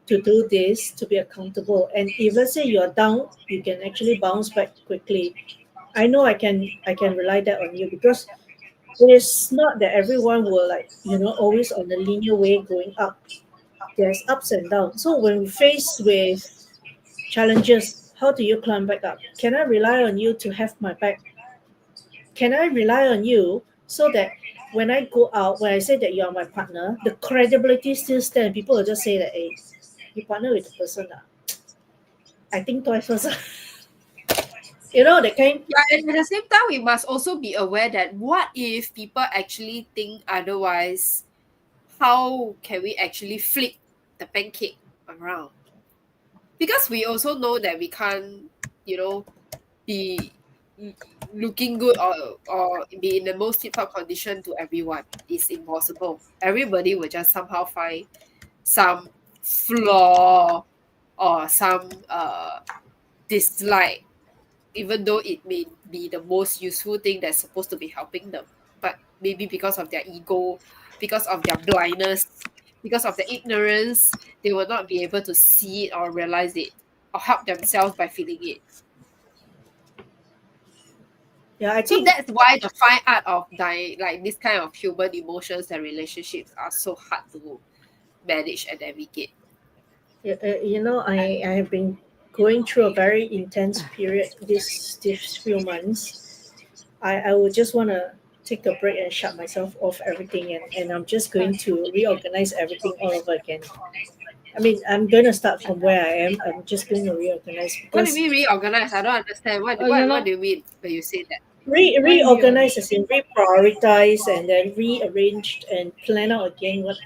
to do this, to be accountable. And if let's say you're down, you can actually bounce back quickly. I know I can rely that on you because it is not that everyone will like, always on the linear way going up. There's ups and downs. So when we face with challenges, how do you climb back up? Can I rely on you to have my back? Can I rely on you so that when I go out, when I say that you are my partner, the credibility still stands. People will just say that, hey, you partner with the person. I think twice first. That kind. Yeah, and at the same time, we must also be aware that what if people actually think otherwise? How can we actually flip the pancake around? Because we also know that we can't, you know, be looking good or be in the most tip-top condition to everyone. It's impossible. Everybody will just somehow find some flaw or some dislike, even though it may be the most useful thing that's supposed to be helping them. But maybe because of their ego, because of their blindness, because of their ignorance, they will not be able to see it or realize it or help themselves by feeling it. Yeah, I So think that's why the fine art of like this kind of human emotions and relationships are so hard to manage and navigate. I have been going through a very intense period this few months. I would just want to take a break and shut myself off everything, and I'm just uh, going to reorganize everything all over again. I mean, I'm going to start from where I am. I'm just going to reorganize What do you because mean reorganize? I don't understand. What you're what not do you mean when you say that? why you reorganize as in reprioritize and then rearranged and plan out again what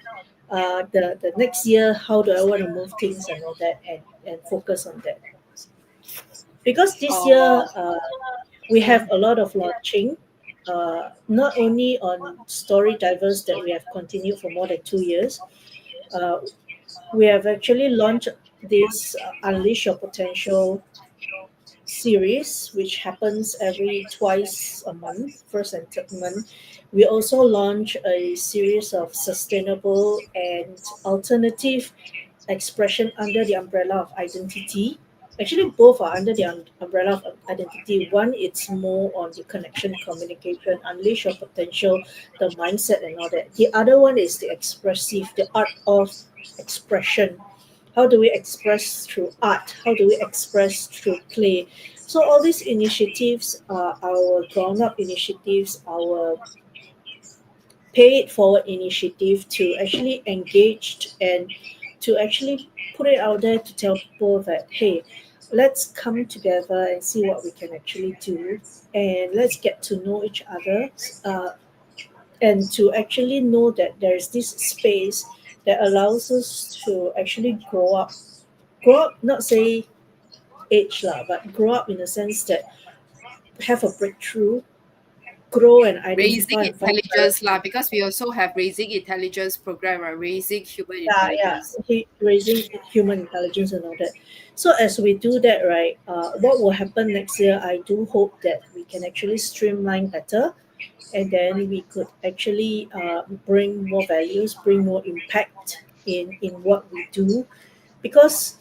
the next year, how do I want to move things and all that, and focus on that. Because this year Oh, we uh, have a lot of launching, not only on story diverse that we have continued for more than 2 years. uh, we have actually launched this Unleash Your Potential series, which happens every twice a month, first and third month. We also launch a series of sustainable and alternative expression under the umbrella of identity. Actually, both are under the umbrella of identity. One, it's more on the connection, communication, unleash your potential, the mindset, and all that. The other one is the expressive, the art of expression. How do we express through art? How do we express through play? So all these initiatives are our ground up initiatives, our pay it forward initiative to actually engage and to actually put it out there to tell people that, hey, let's come together and see what we can actually do, and let's get to know each other, uh, and to actually know that there's this space that allows us to actually grow up, not say age lah, but grow up in the sense that have a breakthrough, grow and Raising identify and find intelligence lah, because we also have raising intelligence program, right? Raising human intelligence. raising human intelligence and all that. So as we do that, right, what will happen next year? I do hope that we can actually streamline better, and then we could actually bring more values, bring more impact in what we do, because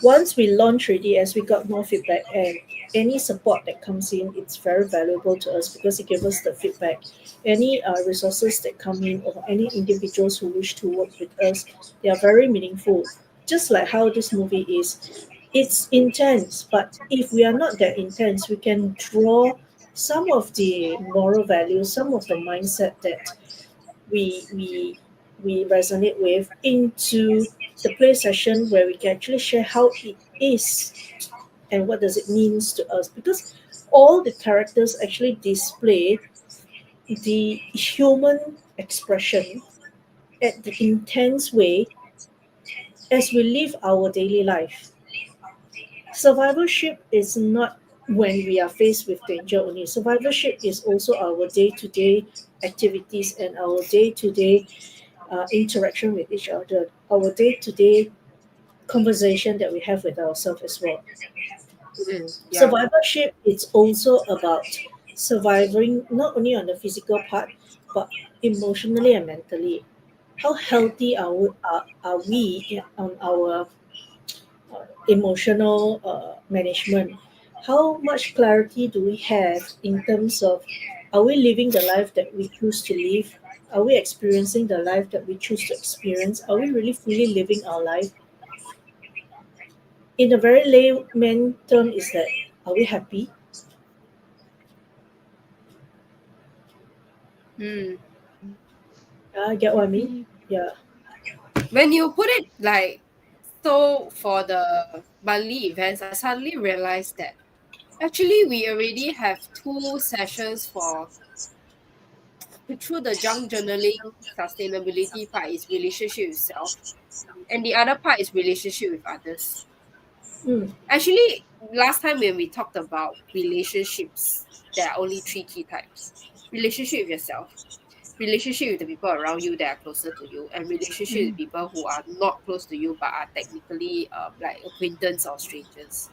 once we launch already, as we got more feedback and any support that comes in, it's very valuable to us because it gives us the feedback. Any resources that come in or any individuals who wish to work with us, they are very meaningful. Just like how this movie is, it's intense, but if we are not that intense, we can draw some of the moral values, some of the mindset that we we we resonate with into the play session where we can actually share how it is and what does it means to us, because all the characters actually display the human expression at the intense way as we live our daily life. Survivorship is not when we are faced with danger only. Survivorship is also our day-to-day activities and our day-to-day interaction with each other, our day-to-day conversation that we have with ourselves as well. Yeah. Survivorship is also about surviving not only on the physical part, but emotionally and mentally. How healthy are we on our emotional management? How much clarity do we have in terms of, are we living the life that we choose to live? Are we experiencing the life that we choose to experience? Are we really fully living our life? In a very layman term, is that, are we happy? Hmm. Get what I mean? Happy. Yeah. When you put it like so for the monthly events, I suddenly realized that actually we already have two sessions for through the junk journaling sustainability part is relationship with self, and the other part is relationship with others. Mm. Actually, last time when we talked about relationships, there are only three key types: relationship with yourself, relationship with the people around you that are closer to you, and relationship with Mm. people who are not close to you but are technically like acquaintance or strangers.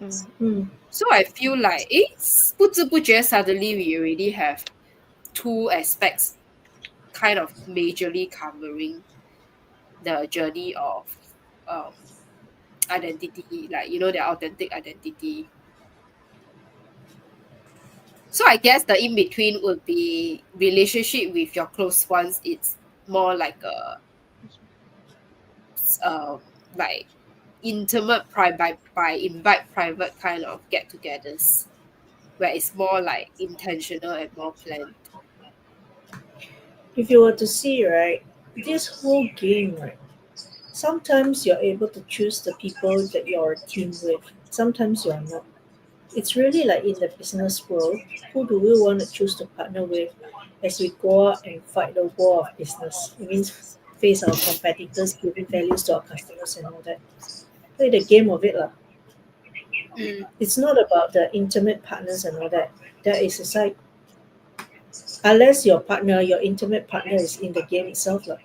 Mm. Mm. So I feel like it's 不知不觉 suddenly we already have two aspects kind of majorly covering the journey of um, identity, like their authentic identity. So I guess the in between would be relationship with your close ones. It's more like a um like intimate private by invite private kind of get-togethers where it's more like intentional and more planned. If you were to see, right, this whole game, right, sometimes you're able to choose the people that you're a team with, sometimes you're not. It's really like in the business world, who do we want to choose to partner with as we go out and fight the war of business? It means face our competitors, giving values to our customers and all that. Play the game of it. Lah. Mm. It's not about the intimate partners and all that. That is aside. Unless your intimate partner is in the game itself. Lah.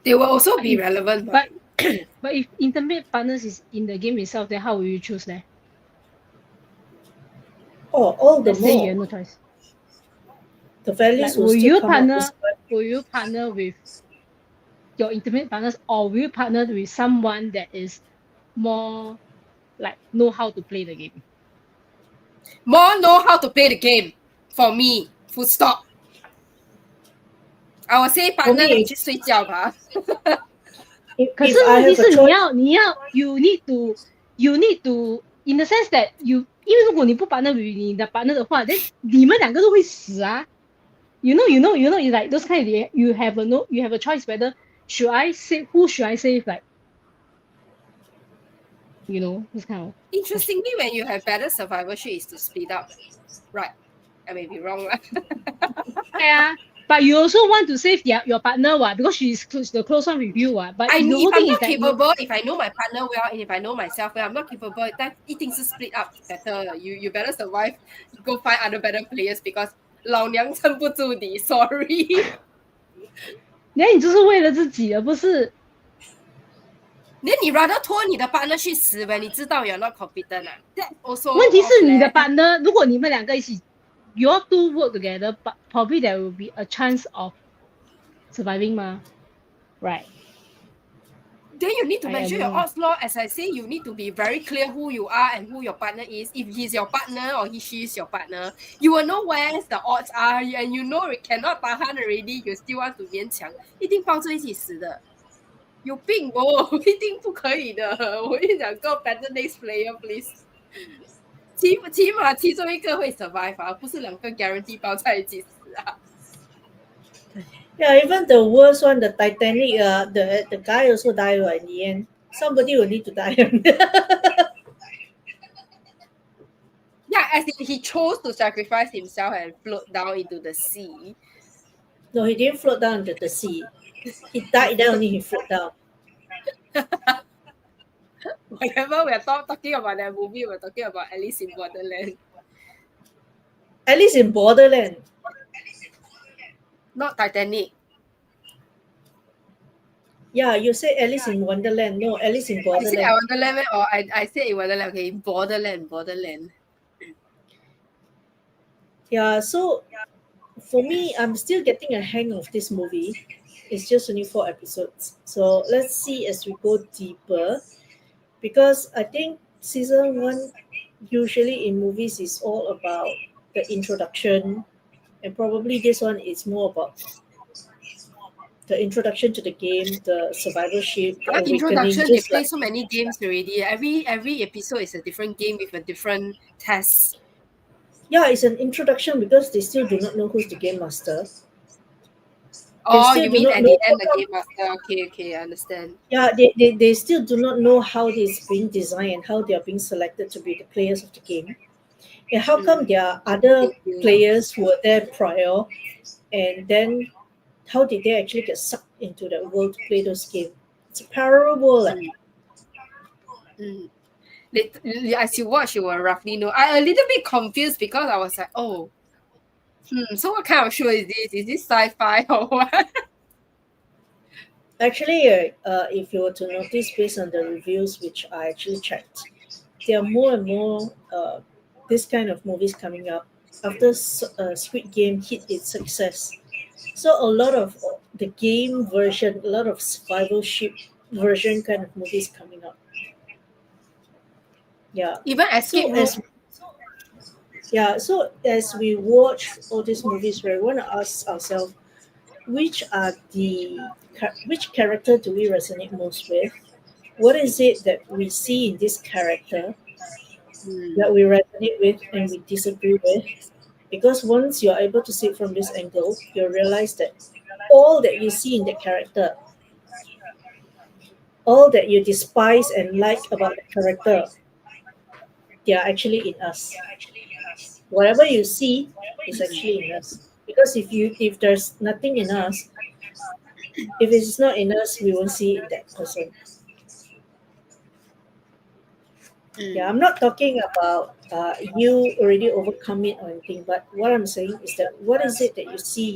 They will also But be if relevant, but but but if intimate partners is in the game itself, then how will you choose there? Or all the Let's say you more, have no choice. the Like values will still come out. will you partner with your intimate partners, or will you partner with someone that is more like know how to play the game? more know how to play the game for me. Full stop. I will say For partner me, 你去睡觉吧。if I have a choice, you need to in the sense that 因为如果你不 partner with 你的 partner 的话 then 你们两个都会死啊 it's like those kind of you have a choice whether should I save who should I save like this kind of question. Interestingly, when you have better survivorship is to split up, right? I may be wrong. Right? Yeah, but you also want to save your partner, what? Because she's the close one with you, what? But the if whole I'm thing is not that capable, if I know my partner well, and if I know myself well, I'm not capable, 但一定是 split up better. You better survive. Go find other better players because 老娘撑不住你 sorry. 那你就是为了自己，而不是那你 rather 拖你的 partner 去死 when 你知道 you're not competent 啊 That also 问题 off 是你的 leh. partner，如果你们两个一起，you all two work together, but probably there will be a chance of surviving 吗 ？Right. Then you need to I measure don't your know. odds law. As I say, you need to be very clear who you are and who your partner is. If he's your partner or she is your partner, you will know where the odds are and you know you cannot tahan already, you still want to 勉强，一定抱着一起死的。有病哦，一定不可以的。我跟你讲，Go better next player please。起码其中一个会 survive 啊，不是两个 guarantee 抱在一起死啊。Yeah, even the worst one, the Titanic, the guy also died right, in the end. Somebody will need to die. Yeah, as in he chose to sacrifice himself and float down into the sea. No, he didn't float down into the sea. He died, then only he float down. Whenever we're talking about that movie, we're talking about Alice in Borderland. At least in Borderland. Not Titanic. Yeah, you say Alice in Wonderland. No, Alice in I Borderland. said Wonderland or I said in Wonderland. Okay, Borderland. Yeah, so for me, I'm still getting a hang of this movie. It's just only 4 episodes. So let's see as we go deeper. Because I think season one, usually in movies, is all about the introduction. And probably this one is more about the introduction to the game, the survivorship, the What awakening. introduction? They Just play like, so many games already. Every episode is a different game with a different test. yeah, it's an introduction because they still do not know who's the game master. Oh, still you do mean not at know the end how the come. game master? Okay, I understand. Yeah, they still do not know how it's being designed and how they are being selected to be the players of the game. And how come there are other Thank you. players who were there prior, and then how did they actually get sucked into that world to play those games? It's a parallel world. Mm. As you watch, you will roughly know. I a little bit confused because I was like, oh, so what kind of show is this? Is this sci-fi or what? Actually, if you were to notice based on the reviews which I actually checked, there are more and more this kind of movies coming up after Squid Game hit its success. So a lot of the game version, a lot of survivalship version kind of movies coming up. Yeah. Even Escape Room. So as we watch all these movies, we want to ask ourselves, which character do we resonate most with? What is it that we see in this character that we resonate with and we disagree with? Because once you're able to see it from this angle, you'll realize that all that you see in that character, all that you despise and like about the character, they are actually in us. Whatever you see is actually in us. Because if there's nothing in us, if it's not in us, we won't see it in that person. Yeah, I'm not talking about you already overcome it or anything, but what I'm saying is that what is it that you see,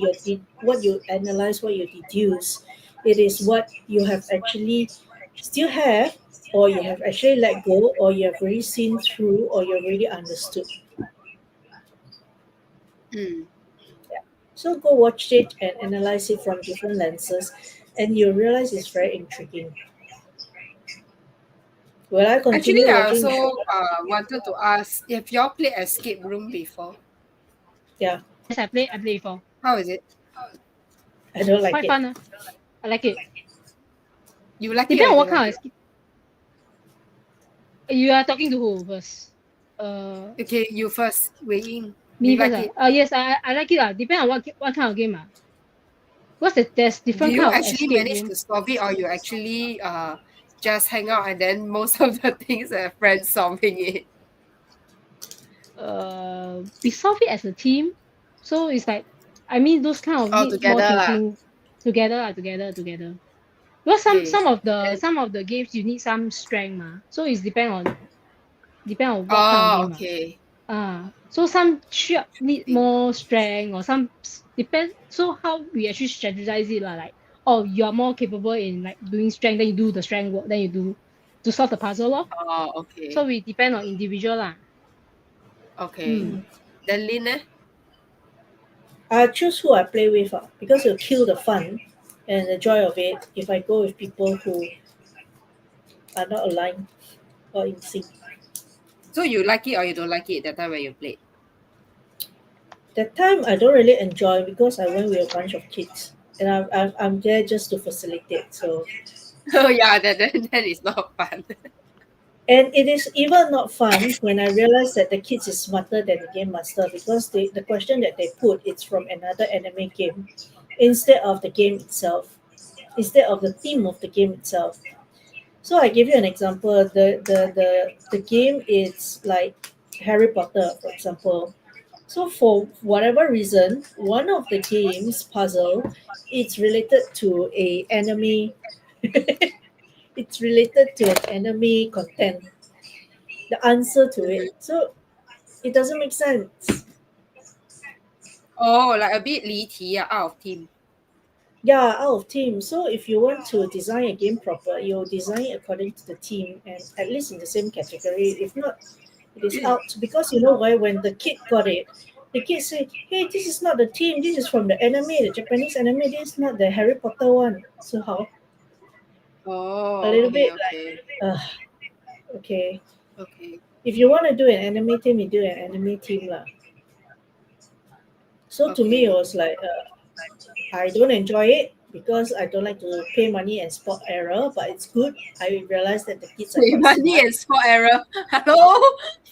what you analyze, what you deduce, it is what you have actually still have, or you have actually let go, or you have already seen through, or you already understood. So go watch it and analyze it from different lenses, and you'll realize it's very intriguing. Will I continue Actually, I watching the also show? wanted to ask if y'all played Escape Room before. Yeah, yes, I play before. How is it? I don't like Quite it. fun. I like it. You like it Depends or on you what don't kind like of escape. You are talking to who first? it? Okay, you first. Wei Ying. Me You like first. it? Yes, I like it. Depend on what kind of game. There's Do different you kind of actually escape manage room. to solve it or you actually just hang out and then most of the things are friends solving it? We solve it as a team. So it's like, I mean, those kind of All needs more together lah. thinking together. Because Okay. some of the games you need some strength so it's depend on what kind of Oh, game okay. so some shop need Thing. more strength or some depend. So how we actually strategize it like, oh, you are more capable in like doing strength, then you do the strength work, then you do to solve the puzzle lor. Oh, So okay. we depend on individual lah. Okay. Mm. Then Lin, eh? I choose who I play with because it'll kill the fun and the joy of it if I go with people who are not aligned or in sync. So you like it or you don't like it that time when you played? That time I don't really enjoy because I went with a bunch of kids and I'm there just to facilitate. So, Oh yeah, that is not fun. and it is even not fun when I realize that the kids is smarter than the game master because the question that they put it's from another anime game instead of the game itself, instead of the theme of the game itself. So I give you an example. The game is like Harry Potter, for example. So for whatever reason, one of the games puzzle, it's related to a enemy. It's related to an enemy content. The answer to it. Mhm. So it doesn't make sense. Oh, like a bit 离题 out of team. Yeah, out of team. So if you want to design a game proper, you design it according to the team and at least in the same category. If not, it is out because you know why? When the kid got it, the kid said, "Hey, this is not the team. This is from the anime, the Japanese anime. This is not the Harry Potter one." So how? A Oh, little okay, bit like, okay. okay. Okay. If you want to do an anime team, you do an anime team lah. So to me, it Okay. was like, I don't enjoy it because I don't like to pay money and spot error, but it's good. I realized that the kids are Save quite money smart. and spot error. Hello?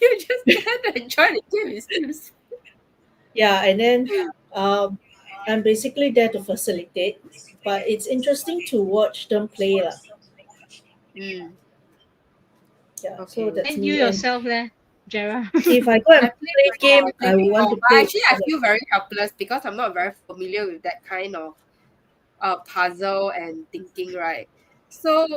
You just there to enjoy the game. It seems. Yeah, and then I'm basically there to facilitate, but it's interesting to watch them play lah. Mm, Yeah, so okay. that's And you me. And yourself there, Gerald. if I go I and played play before. I game, played I would want before, to but play with actually, I others. feel very helpless because I'm not very familiar with that kind of puzzle and thinking. Right. So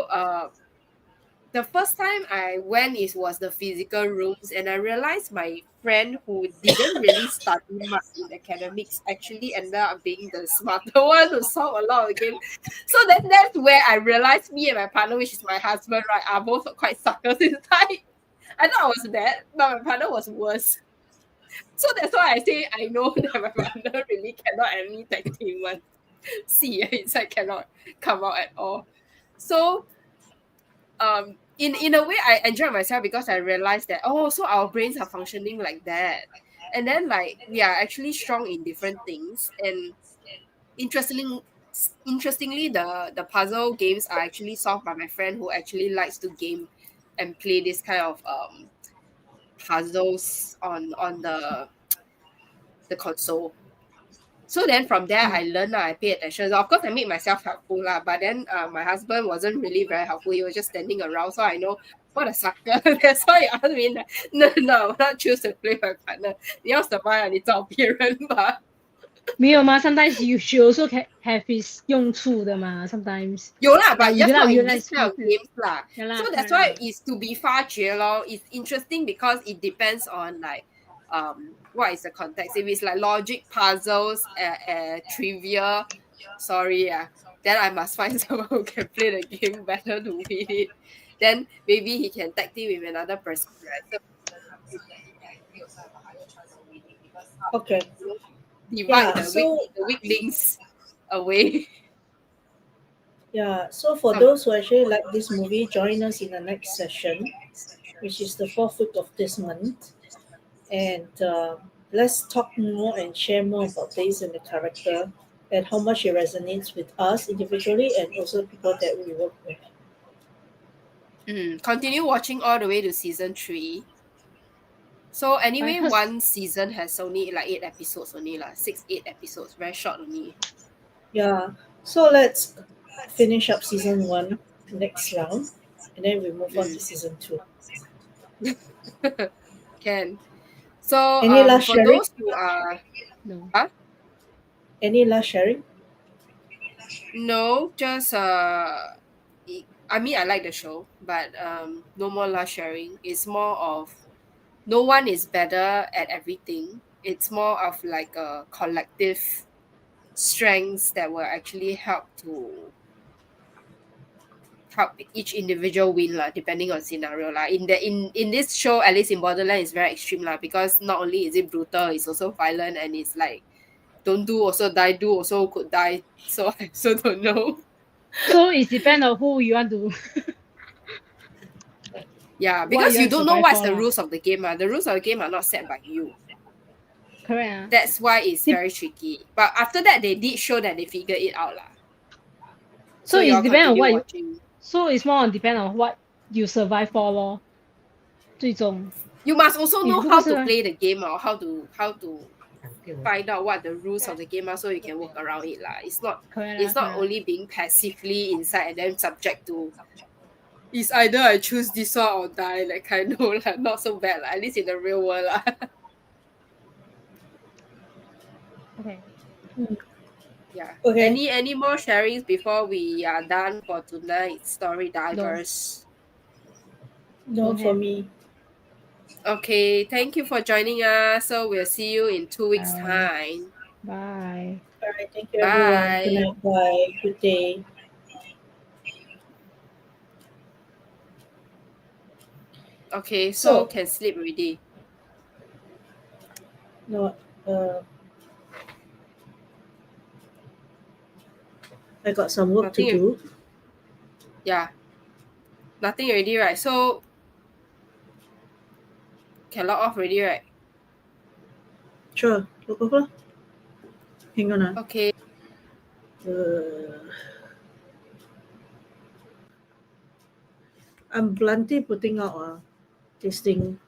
the first time I went was the physical rooms, and I realized my friend who didn't really study much in academics actually ended up being the smarter one who solved a lot of the games. So that's where I realized me and my partner, which is my husband, right, are both quite suckers inside. I thought I was bad, but my partner was worse. So that's why I say I know that my partner really cannot any tag team one. See, inside cannot come out at all. So in a way I enjoy myself because I realized that so our brains are functioning like that. And then like we are actually strong in different things. And interestingly interestingly the puzzle games are actually solved by my friend who actually likes to game and play this kind of puzzles on the console. So then from there, I learned, I pay attention. So of course, I made myself helpful, lah. But then my husband wasn't really very helpful. He was just standing around. So I know what a sucker. That's why he asked me, like, no, I'm not choose to play my partner. 你要什么呀？你找别人吧。没有吗 sometimes you should also have his 用处的嘛 sometimes 有啦 like but you just cannot not in this realize kind of games lah. yeah So lah that's correct why lah. it's to be 发掘 lor. It's interesting because it depends on like what is the context. If it's like logic puzzles, trivia, sorry, then I must find someone who can play the game better to win it. Then maybe he can tag team with another person, right? So Okay. divide Yeah. the weak links away. Yeah. So for Some those who actually like this movie, join us in the next session, which is the fourth week of this month, and let's talk more and share more about this and the character and how much it resonates with us individually and also people that we work with. continue watching all the way to season 3. So I anyway, heard one season has only like 8 episodes only lah. 8 episodes, very short only. Yeah. So let's finish up season one next round, and then we move on to season two. Can. So Any last for sharing? those who are No. Huh? Any last sharing? No, just I mean I like the show, but no more last sharing. It's more of no one is better at everything. It's more of like a collective strengths that will actually help each individual win lah, depending on scenario lah. In this show, at least in Borderland, it's very extreme lah because not only is it brutal, it's also violent and it's like don't do also die, do also could die. So I also don't know. So it depends on who you want to Yeah, what because you you want to don't know survive what's for the lah. rules of the game. The rules of the game are not set by you. Correct. Ah. That's why it's Dep- very tricky. But after that, they did show that they figured it out lah. So So you it's all depend on continue what watching. so it's more on depend on what you survive for lor. 最终 You must also if know 如果 how 是 to play the game or how to find out what the rules of the game are so you can work around it lah. correct It's not correct. only being passively inside and then subject to it's either I choose this one or die, that kind of like not so bad, at least in the real world. Okay. Yeah. Okay. Any more sharings before we are done for tonight's Story Divers? No, for me. Okay, thank you for joining us. So we'll see you in 2 weeks' Bye. time. Bye. All right. Thank you, everyone. Bye. Good night. Bye. Good day. Okay, So- so can sleep already. No, I got some work to Nothing. do. Yeah. Nothing already, right? So can log off already, right? Sure. Look over. Hang on. Okay. I'm bluntly putting out this thing